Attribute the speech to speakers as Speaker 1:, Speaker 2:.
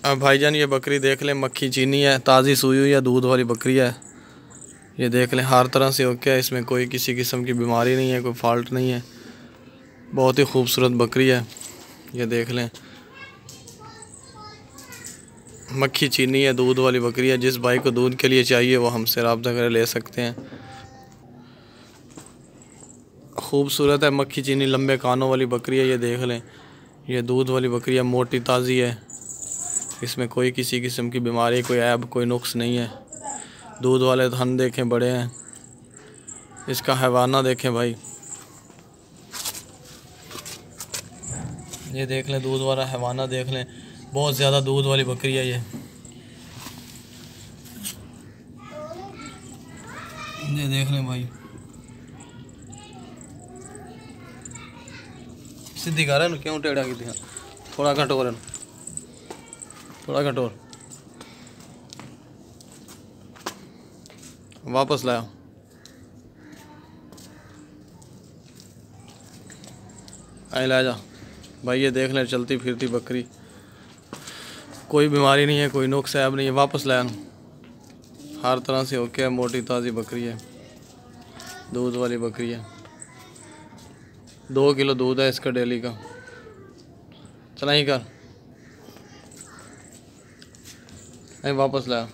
Speaker 1: अब भाईजान ये बकरी देख लें, मक्खी चीनी है, ताज़ी सूई हुई है, दूध वाली बकरी है। ये देख लें हर तरह से ओके है, इसमें कोई किसी किस्म की बीमारी नहीं है, कोई फॉल्ट नहीं है। बहुत ही खूबसूरत बकरी है। ये देख लें मक्खी चीनी है, दूध वाली बकरी है। जिस भाई को दूध के लिए चाहिए वो हमसे रब्ता कर ले सकते हैं। खूबसूरत है, मक्खी चीनी लंबे कानों वाली बकरी है। ये देख लें ये दूध वाली बकरी है, मोटी ताज़ी है, इसमें कोई किसी किस्म की बीमारी, कोई ऐब, कोई नुक्स नहीं है। दूध वाले थन देखें बड़े हैं। इसका हैवाना देखें भाई, ये देख लें दूध वाला हैवाना देख लें, बहुत ज़्यादा दूध वाली बकरी है। ये देख लें भाई, सीधी कर रहे क्यों टेढ़ा की दिखा, थोड़ा घटोर, थोड़ा घटोर, वापस लाया। आई ला जा भाई। ये देख लें चलती फिरती बकरी, कोई बीमारी नहीं है, कोई नुक्स ऐब नहीं है। वापस लाया, हर तरह से ओके है। मोटी ताज़ी बकरी है, दूध वाली बकरी है। 2 किलो दूध है इसका डेली का। चला ही कर, वापस लाया।